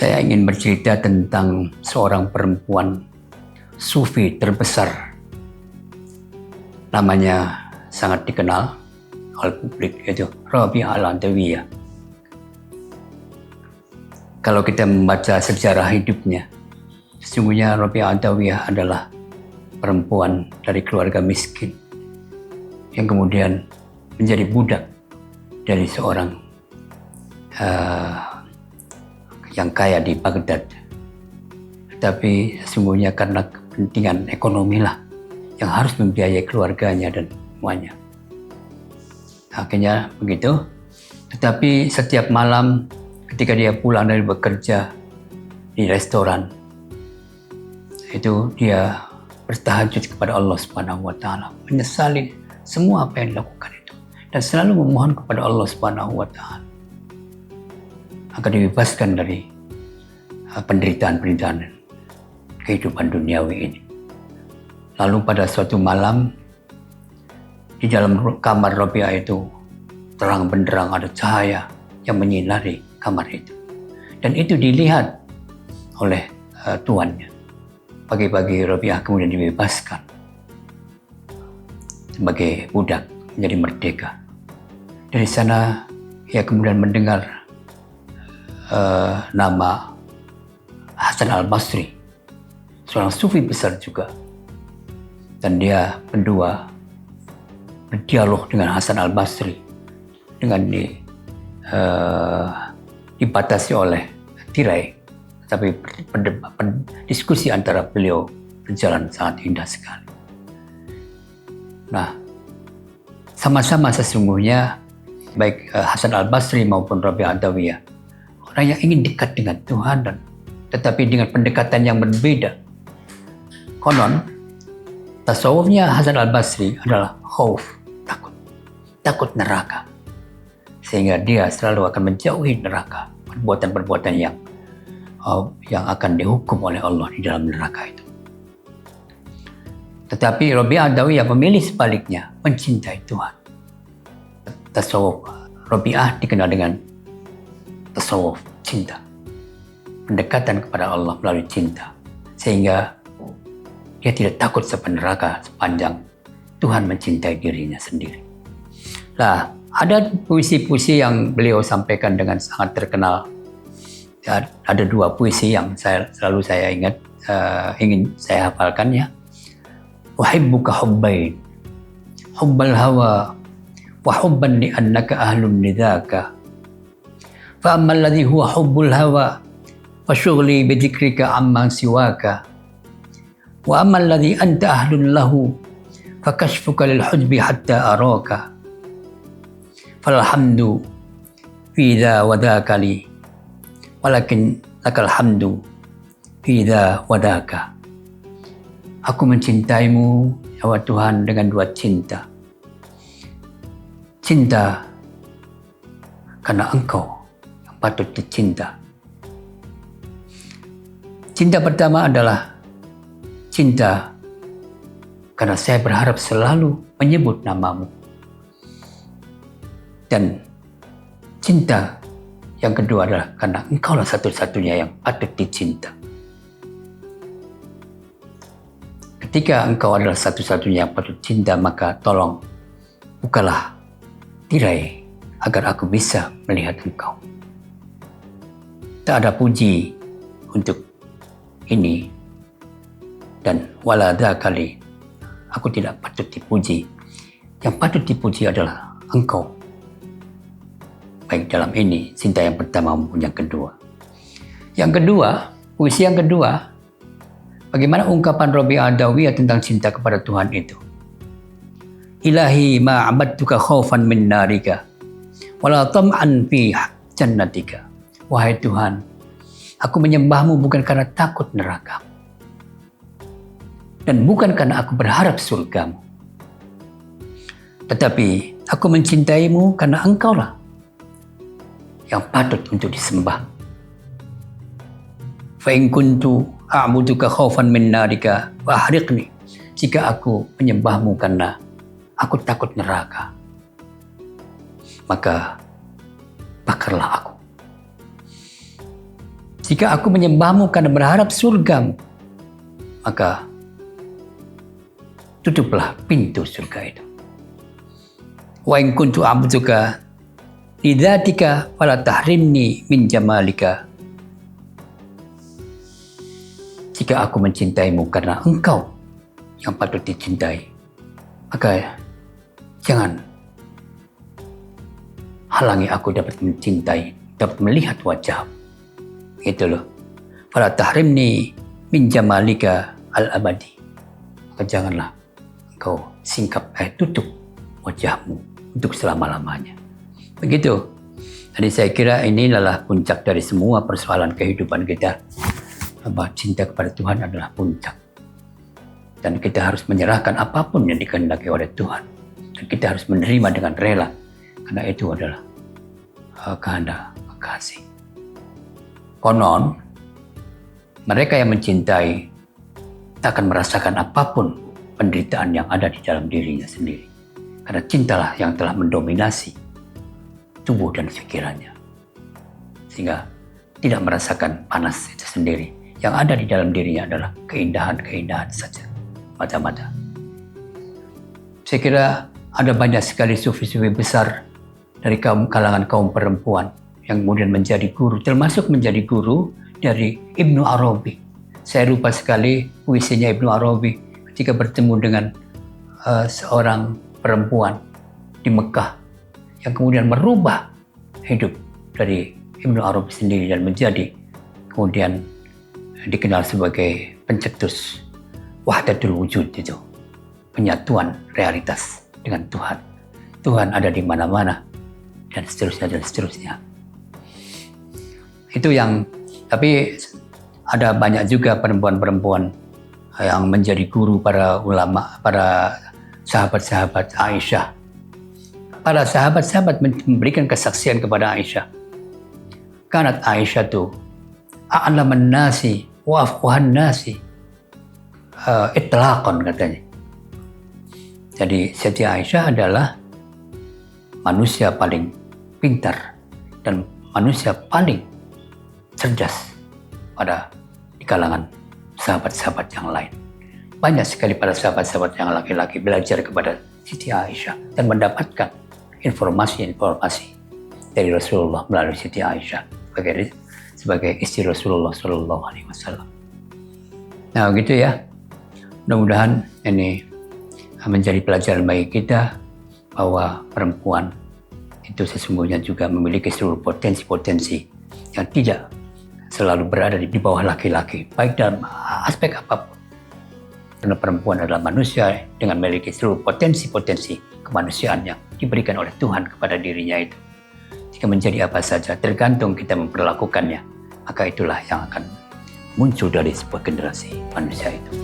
Saya ingin bercerita tentang seorang perempuan sufi terbesar. Namanya sangat dikenal oleh publik, yaitu Rabi'ah Al-Adawiyah. Kalau kita membaca sejarah hidupnya, sesungguhnya Rabi'ah Al-Adawiyah adalah perempuan dari keluarga miskin yang kemudian menjadi budak dari seorang yang kaya di Baghdad. Tetapi sesungguhnya karena kepentingan ekonomi lah yang harus membiayai keluarganya dan semuanya. Akhirnya begitu. Tetapi setiap malam ketika dia pulang dari bekerja di restoran, itu dia bertahajud kepada Allah Subhanahu wa taala, menyesali semua apa yang dilakukan itu dan selalu memohon kepada Allah Subhanahu wa taala agar dibebaskan dari penderitaan-penderitaan kehidupan duniawi ini. Lalu pada suatu malam di dalam kamar Rabi'ah itu terang benderang, ada cahaya yang menyinari kamar itu, dan itu dilihat oleh tuannya. Pagi-pagi Rabi'ah kemudian dibebaskan sebagai budak, menjadi merdeka. Dari sana ia kemudian mendengar nama Hasan Al-Basri, seorang sufi besar juga, dan dia berdua berdialog dengan Hasan Al-Basri dengan dibatasi oleh tirai, tapi diskusi antara beliau berjalan sangat indah sekali. Nah, sama-sama sesungguhnya baik Hasan Al-Basri maupun Rabi'ah Al-Adawiyah orang yang ingin dekat dengan Tuhan, dan tetapi dengan pendekatan yang berbeda. Konon tasawufnya Hasan Al-Basri adalah khauf, takut neraka, sehingga dia selalu akan menjauhi neraka, perbuatan-perbuatan yang akan dihukum oleh Allah di dalam neraka itu. Tetapi Rabi'ah Al-Adawiyah memilih sebaliknya, mencintai Tuhan. Tasawuf Rabi'ah dikenal dengan tasawuf cinta, pendekatan kepada Allah melalui cinta, sehingga dia tidak takut sama neraka sepanjang Tuhan mencintai dirinya sendiri. Nah, ada puisi-puisi yang beliau sampaikan dengan sangat terkenal. Ada dua puisi yang selalu saya ingat, ingin saya hafalkannya. Uhibbuka hubbain, hubbal hawa wa hubban li annaka ahlun lidhaka. Fa amma alladhi huwa hubbul hawa fa syughli bi dzikrika amman siwaka. Wa amma alladhi anta ahlun lahu fa kashfuka lil hujbi hatta araka. Falhamdu fi dha wa dhaka li walakin lakal hamdu fi dha wa dhaka. Aku mencintaimu ya Tuhan dengan dua cinta. Cinta karena Engkau yang patut dicinta. Cinta pertama adalah cinta karena saya berharap selalu menyebut namamu. Dan cinta yang kedua adalah karena Engkaulah satu-satunya yang patut dicinta. Ketika Engkau adalah satu-satunya yang patut cinta, maka tolong bukalah tirai agar aku bisa melihat Engkau. Tak ada puji untuk ini, dan wala dzakali, aku tidak patut dipuji. Yang patut dipuji adalah Engkau. Baik dalam ini, cinta yang pertama maupun yang kedua. Yang kedua, puisi yang kedua, bagaimana ungkapan Rabi'ah Al-Adawiyah tentang cinta kepada Tuhan itu. Ilahi ma abadtuka khaufan min narika wala tam'an fi jannatika. Wahai Tuhan, aku menyembahmu bukan karena takut neraka, dan bukan karena aku berharap surgamu, tetapi aku mencintaimu karena Engkaulah yang patut untuk disembah. Fa in kuntu a'buduka khaufan min narika wa ahriqni. Jika aku menyembahmu karena aku takut neraka, maka bakarlah aku. Jika aku menyembahmu karena berharap surgamu, maka tutuplah pintu surga itu. Wa in kuntu a'buduka lidzatika fala tahrimni min jamalika. Jika aku mencintaimu karena engkau yang patut dicintai, maka jangan halangi aku dapat mencintai, dapat melihat wajahmu. Gitu loh. Fala tahrimni min jamalika al-abadi. Maka janganlah engkau tutup wajahmu untuk selama-lamanya. Begitu. Jadi saya kira ini adalah puncak dari semua persoalan kehidupan kita. Bahwa cinta kepada Tuhan adalah puncak. Dan kita harus menyerahkan apapun yang dikehendaki oleh Tuhan. Dan kita harus menerima dengan rela. Karena itu adalah kehendak kasih. Konon, mereka yang mencintai tak akan merasakan apapun penderitaan yang ada di dalam dirinya sendiri. Karena cintalah yang telah mendominasi tubuh dan pikirannya. Sehingga tidak merasakan panas itu sendiri. Yang ada di dalam dirinya adalah keindahan-keindahan saja. Mata-mata. Saya kira ada banyak sekali sufi-sufi besar dari kalangan kaum perempuan yang kemudian menjadi guru, termasuk menjadi guru dari Ibnu Arabi. Saya lupa sekali puisinya Ibnu Arabi ketika bertemu dengan seorang perempuan di Mekah yang kemudian merubah hidup dari Ibnu Arabi sendiri dan menjadi kemudian dikenal sebagai pencetus wahdatul wujud, itu penyatuan realitas dengan Tuhan. Tuhan ada di mana-mana dan seterusnya dan seterusnya. Itu yang, tapi ada banyak juga perempuan-perempuan yang menjadi guru para ulama, para sahabat-sahabat Aisyah. Para sahabat-sahabat memberikan kesaksian kepada Aisyah. Kanat Aisyah itu a'laman nasi wa afqahan nasi itlaqan katanya. Jadi Siti Aisyah adalah manusia paling pintar dan manusia paling cerdas pada di kalangan sahabat-sahabat yang lain. Banyak sekali para sahabat-sahabat yang laki-laki belajar kepada Siti Aisyah dan mendapatkan informasi-informasi dari Rasulullah melalui Siti Aisyah sebagai istri Rasulullah SAW. Nah, gitu ya. Mudah-mudahan ini menjadi pelajaran bagi kita bahwa perempuan itu sesungguhnya juga memiliki seluruh potensi-potensi yang tidak selalu berada di bawah laki-laki, baik dalam aspek apapun. Karena perempuan adalah manusia dengan memiliki seluruh potensi-potensi kemanusiaan yang diberikan oleh Tuhan kepada dirinya itu. Jika menjadi apa saja, tergantung kita memperlakukannya, maka itulah yang akan muncul dari sebuah generasi manusia itu.